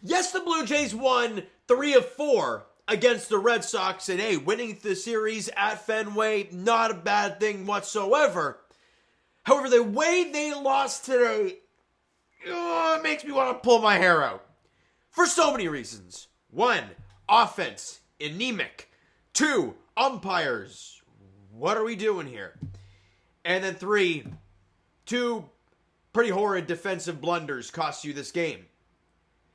Yes, the Blue Jays won 3 of 4 against the Red Sox, and hey, winning the series at Fenway, not a bad thing whatsoever. However, the way they lost today, it makes me want to pull my hair out. For so many reasons. 1, offense, anemic. 2, umpires. What are we doing here? And then 3, 2 pretty horrid defensive blunders cost you this game.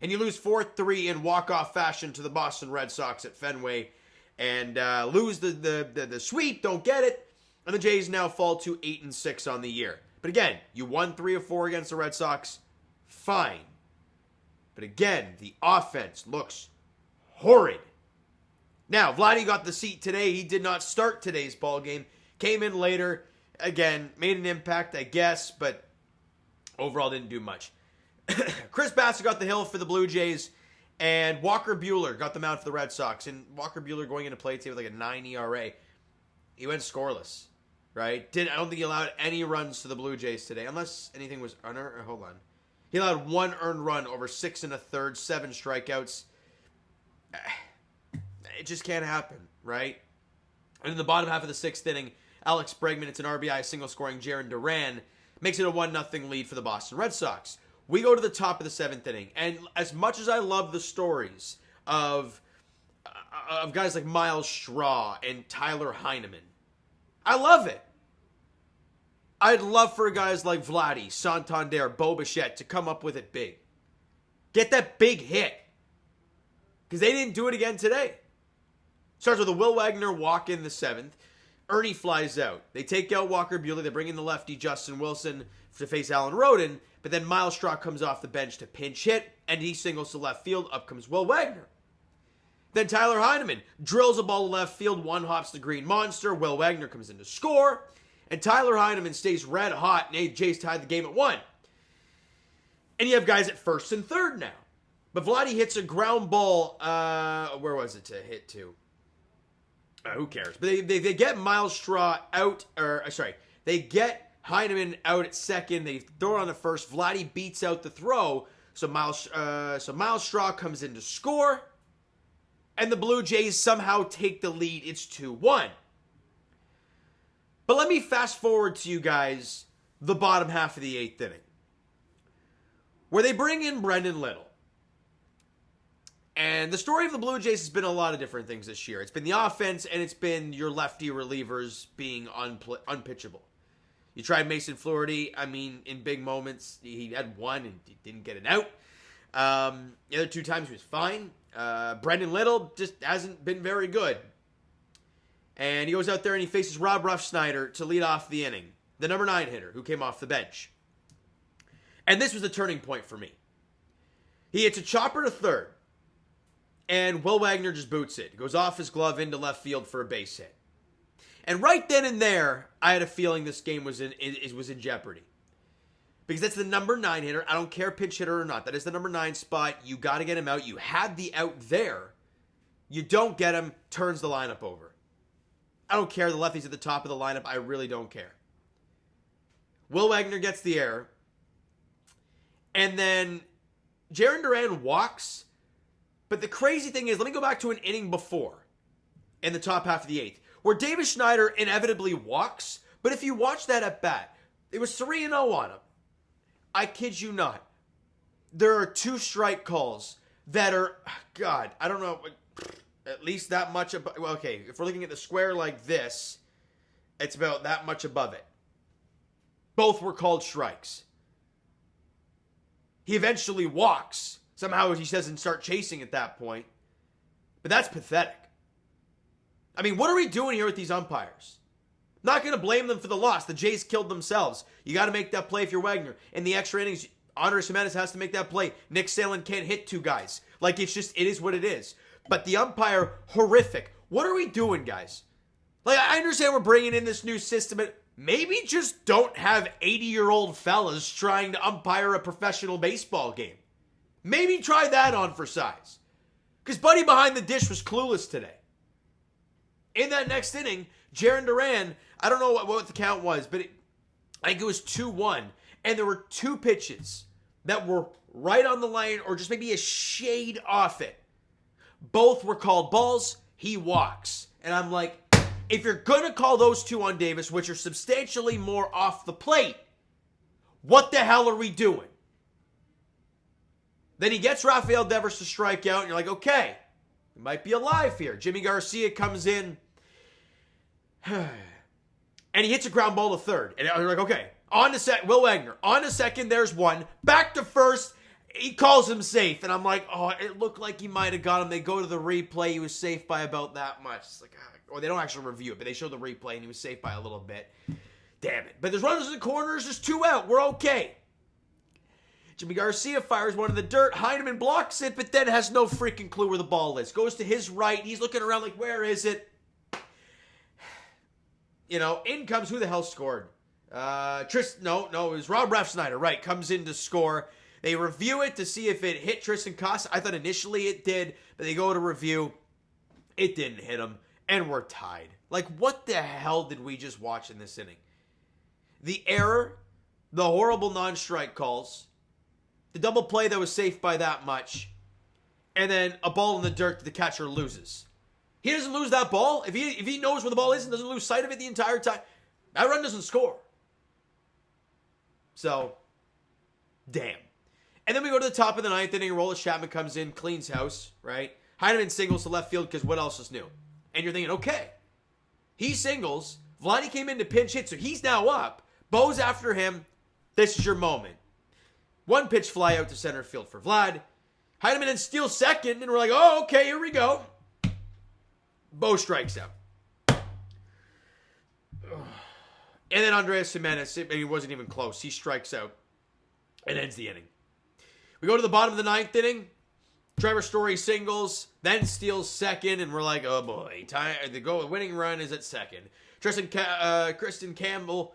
And you lose 4-3 in walk-off fashion to the Boston Red Sox at Fenway. And lose the sweep, don't get it. And the Jays now fall to 8-6 on the year. But again, you won 3 of 4 against the Red Sox. Fine. But again, the offense looks horrid. Now, Vladdy got the seat today. He did not start today's ball game. Came in later. Again, made an impact, I guess, but overall didn't do much. Chris Bassett got the hill for the Blue Jays, and Walker Buehler got the mound for the Red Sox. And Walker Buehler going into play today with like a 9 ERA. He went scoreless, right? I don't think he allowed any runs to the Blue Jays today, unless anything was unearned. Hold on. He allowed 1 earned run over 6 1/3, 7 strikeouts. It just can't happen, right? And in the bottom half of the 6th inning, Alex Bregman, it's an RBI single scoring Jarren Duran, makes it a 1-0 lead for the Boston Red Sox. We go to the top of the 7th inning, and as much as I love the stories of guys like Miles Straw and Tyler Heineman, I love it. I'd love for guys like Vladdy, Santander, Bo Bichette to come up with it big. Get that big hit. Because they didn't do it again today. Starts with a Will Wagner walk in the 7th. Ernie flies out. They take out Walker Buehler. They bring in the lefty Justin Wilson to face Alan Roden. But then Miles Straw comes off the bench to pinch hit, and he singles to left field. Up comes Will Wagner. Then Tyler Heineman drills a ball to left field. 1 hops the Green Monster. Will Wagner comes in to score. And Tyler Heineman stays red hot, and the Jays tied the game at 1. And you have guys at first and third now. But Vladdy hits a ground ball. Where was it to hit to? Who cares? But they get Miles Straw out. They get Heineman out at second. They throw it on the first. Vladdy beats out the throw. So Miles Straw comes in to score. And the Blue Jays somehow take the lead. It's 2-1. But let me fast forward to you guys the bottom half of the 8th inning, where they bring in Brendan Little. And the story of the Blue Jays has been a lot of different things this year. It's been the offense, and it's been your lefty relievers being unpitchable. You tried Mason Flaherty. I mean, in big moments, he had 1 and he didn't get it out. The other 2 times he was fine. Brendan Little just hasn't been very good. And he goes out there and he faces Rob Ruffsnyder to lead off the inning. The number 9 hitter who came off the bench. And this was the turning point for me. He hits a chopper to third. And Will Wagner just boots it. He goes off his glove into left field for a base hit. And right then and there, I had a feeling this game was in jeopardy. Because that's the number 9 hitter. I don't care pinch hitter or not. That is the number 9 spot. You got to get him out. You had the out there. You don't get him, turns the lineup over. I don't care. The lefty's at the top of the lineup. I really don't care. Will Wagner gets the error. And then Jarren Duran walks. But the crazy thing is, let me go back to an inning before in the top half of the 8th, where Davis Schneider inevitably walks. But if you watch that at bat, it was 3-0 on him. I kid you not. There are 2 strike calls that are, God, I don't know, at least that much above. Well, okay, if we're looking at the square like this, it's about that much above it. Both were called strikes. He eventually walks. Somehow he doesn't start chasing at that point. But that's pathetic. I mean, what are we doing here with these umpires? Not going to blame them for the loss. The Jays killed themselves. You got to make that play if you're Wagner. In the extra innings, Andres Jimenez has to make that play. Nick Salen can't hit 2 guys. Like, it is what it is. But the umpire, horrific. What are we doing, guys? Like, I understand we're bringing in this new system, but maybe just don't have 80-year-old fellas trying to umpire a professional baseball game. Maybe try that on for size. Because Buddy behind the dish was clueless today. In that next inning, Jarren Duran, I don't know what the count was, but I think it was 2-1. And there were 2 pitches that were right on the line or just maybe a shade off it. Both were called balls. He walks. And I'm like, if you're going to call those two on Davis, which are substantially more off the plate, what the hell are we doing? Then he gets Rafael Devers to strike out, and you're like, okay, we might be alive here. Jimmy Garcia comes in, and he hits a ground ball to third. And you're like, okay, on to second, Will Wagner, on to second, there's one. Back to first, he calls him safe. And I'm like, oh, it looked like he might have got him. They go to the replay, he was safe by about that much. It's like, or they don't actually review it, but they show the replay, and he was safe by a little bit. Damn it. But there's runners in the corners, there's two out, we're okay. Jimmy Garcia fires one in the dirt. Heineman blocks it, but then has no freaking clue where the ball is. Goes to his right. He's looking around like, where is it? You know, in comes, who the hell scored? It was Rob Refsnyder, right, comes in to score. They review it to see if it hit Tristan Costa. I thought initially it did, but they go to review. It didn't hit him, and we're tied. Like, what the hell did we just watch in this inning? The error, the horrible non-strike calls, the double play that was safe by that much, and then a ball in the dirt that the catcher loses. He doesn't lose that ball. If he knows where the ball is and doesn't lose sight of it the entire time, that run doesn't score. So, damn. And then we go to the top of the ninth inning. Aroldis Chapman comes in, cleans house, right? Heineman singles to left field because what else is new? And you're thinking, okay, he singles. Vladdy came in to pinch hit, so he's now up. Bo's after him. This is your moment. One pitch fly out to center field for Vlad. Heineman then steals second, and we're like, oh, okay, here we go. Bo strikes out. And then Andres Gimenez, he wasn't even close. He strikes out and ends the inning. We go to the bottom of the ninth inning. Trevor Story singles, then steals second, and we're like, oh boy. The winning run is at second. Kristen Campbell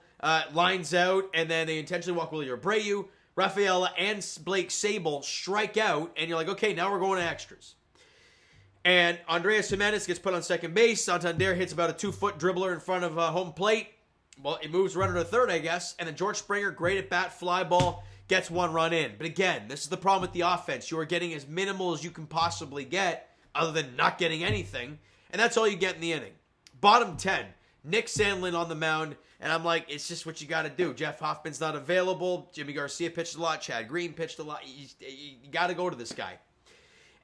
lines out, and then they intentionally walk Willie Abreu. Rafaela and Blake Sable strike out, and you're like, okay, now we're going to extras. And Andreas Gimenez gets put on second base. Santander hits about a 2-foot dribbler in front of home plate. Well, it moves runner to third, I guess. And then George Springer, great at bat, fly ball, gets one run in. But again, this is the problem with the offense. You are getting as minimal as you can possibly get, other than not getting anything. And that's all you get in the inning. Bottom 10, Nick Sandlin on the mound. And I'm like, it's just what you got to do. Jeff Hoffman's not available. Jimmy Garcia pitched a lot. Chad Green pitched a lot. You got to go to this guy.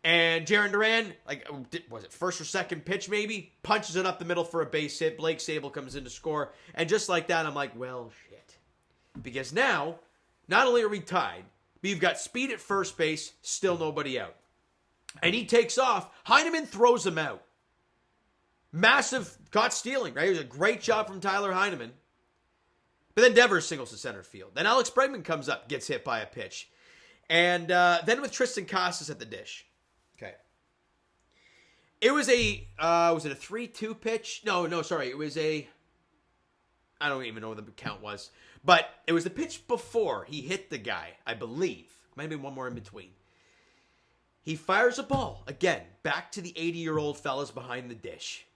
And Jarren Duran, like, was it first or second pitch maybe? Punches it up the middle for a base hit. Blake Sable comes in to score. And just like that, I'm like, well, shit. Because now, not only are we tied, but you've got speed at first base, still nobody out. And he takes off. Heineman throws him out. Massive caught stealing, right? It was a great job from Tyler Heineman. But then Devers singles to center field. Then Alex Bregman comes up, gets hit by a pitch. And then with Tristan Casas at the dish. Okay. It was was it a 3-2 pitch? No, sorry. It was I don't even know what the count was. But it was the pitch before he hit the guy, I believe. Might have been one more in between. He fires a ball, again, back to the 80-year-old fellas behind the dish.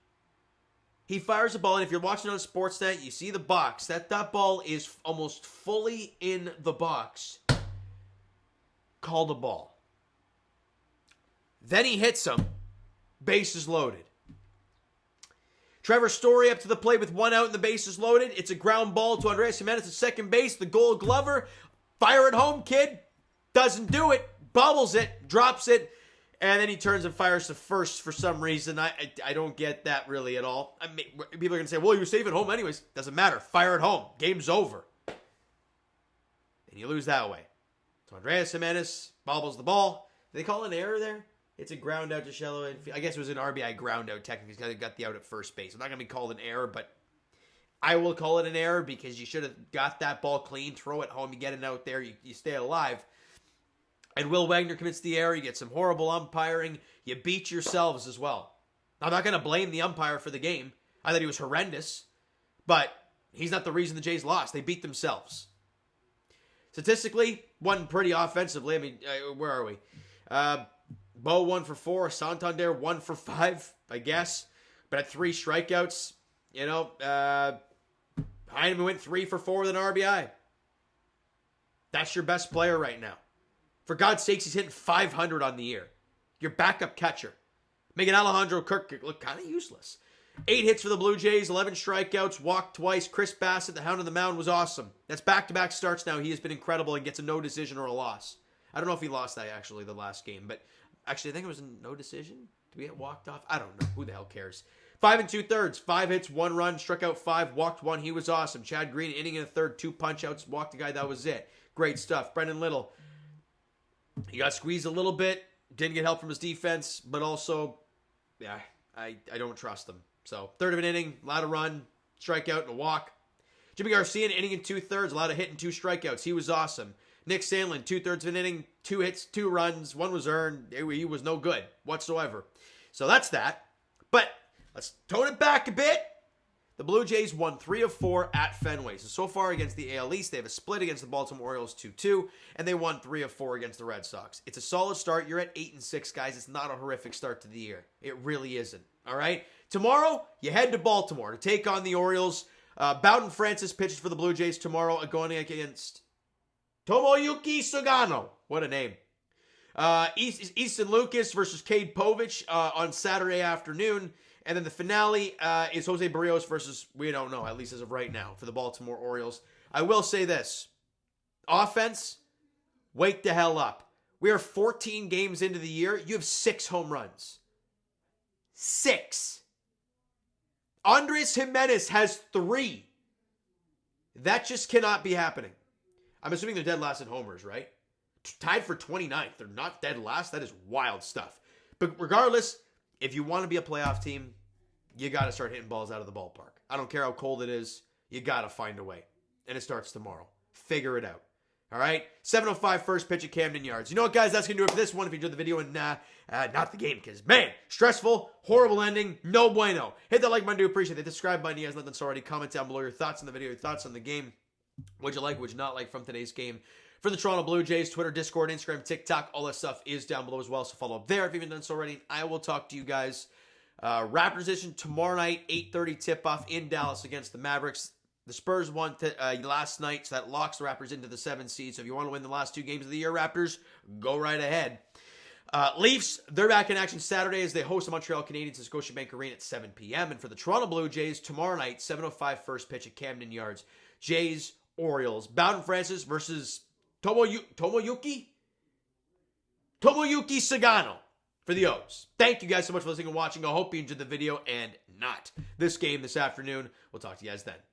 He fires a ball, and if you're watching on Sportsnet, you see the box. That ball is almost fully in the box. Called a ball. Then he hits him. Bases loaded. Trevor Story up to the plate with one out and the bases loaded. It's a ground ball to Andres Gimenez at second base. The Gold Glover. Fire it home, kid. Doesn't do it. Bobbles it. Drops it. And then he turns and fires to first for some reason. I don't get that really at all. I mean, people are going to say, well, you were safe at home anyways. Doesn't matter. Fire at home. Game's over. And you lose that way. So Andreas Gimenez bobbles the ball. Did they call an error there? It's a ground out to shallow infield. I guess it was an RBI ground out technically because he got the out at first base. I'm not going to be called an error, but I will call it an error because you should have got that ball clean, throw it home, you get it out there, you stay alive. And Will Wagner commits the error. You get some horrible umpiring. You beat yourselves as well. I'm not going to blame the umpire for the game. I thought he was horrendous. But he's not the reason the Jays lost. They beat themselves. Statistically, won pretty offensively. I mean, where are we? Bo 1 for 4. Santander 1 for 5, I guess. But at 3 strikeouts, Heineman went 3 for 4 with an RBI. That's your best player right now. For God's sakes, he's hitting 500 on the year. Your backup catcher. Making Alejandro Kirk look kind of useless. 8 hits for the Blue Jays, 11 strikeouts, walked twice. Chris Bassett, the hound of the mound, was awesome. That's back-to-back starts now. He has been incredible and gets a no decision or a loss. I don't know if he lost that, actually, the last game. But actually, I think it was a no decision. Did we get walked off? I don't know. Who the hell cares? 5 2/3, 5 hits, 1 run, struck out 5, walked 1. He was awesome. Chad Green, inning in a third, 2 punch-outs, walked a guy. That was it. Great stuff. Brendan Little, he got squeezed a little bit. Didn't get help from his defense, but also, yeah, I don't trust them. So, third of an inning, a lot of run, strikeout, and a walk. Jimmy Garcia, an inning and 2/3, a lot of hit and 2 strikeouts. He was awesome. Nick Sandlin, 2/3 of an inning, 2 hits, 2 runs, 1 was earned. He was no good whatsoever. So that's that. But let's tone it back a bit. The Blue Jays won 3 of 4 at Fenway. So far against the AL East, they have a split against the Baltimore Orioles 2-2, and they won 3 of 4 against the Red Sox. It's a solid start. You're at 8-6, guys. It's not a horrific start to the year. It really isn't. All right? Tomorrow, you head to Baltimore to take on the Orioles. Bowden Francis pitches for the Blue Jays tomorrow, going against Tomoyuki Sugano. What a name. Easton Lucas versus Cade Povich on Saturday afternoon. And then the finale is Jose Barrios versus, we don't know, at least as of right now, for the Baltimore Orioles. I will say this. Offense, wake the hell up. We are 14 games into the year. You have 6 home runs. 6. Andres Jimenez has 3. That just cannot be happening. I'm assuming they're dead last in homers, right? Tied for 29th. They're not dead last. That is wild stuff. But regardless, if you want to be a playoff team, you got to start hitting balls out of the ballpark. I don't care how cold it is. You got to find a way. And it starts tomorrow. Figure it out. All right? 7:05 first pitch at Camden Yards. You know what, guys? That's going to do it for this one. If you enjoyed the video and not the game, because, man, stressful, horrible ending, no bueno. Hit that like button. I do appreciate it. The subscribe button. You guys not done so already. Comment down below your thoughts on the video, your thoughts on the game. What'd you like, what'd you not like from today's game? For the Toronto Blue Jays, Twitter, Discord, Instagram, TikTok, all that stuff is down below as well. So follow up there if you haven't done so already. I will talk to you guys. Raptors edition tomorrow night, 8:30 tip-off in Dallas against the Mavericks. The Spurs won last night, so that locks the Raptors into the 7th seed. So if you want to win the last 2 games of the year, Raptors, go right ahead. Leafs, they're back in action Saturday as they host the Montreal Canadiens at Scotiabank Arena at 7 p.m. And for the Toronto Blue Jays, tomorrow night, 7:05 first pitch at Camden Yards. Jays, Orioles. Bowden Francis versus Tomoyuki Sugano for the O's. Thank you guys so much for listening and watching. I hope you enjoyed the video and not this game this afternoon. We'll talk to you guys then.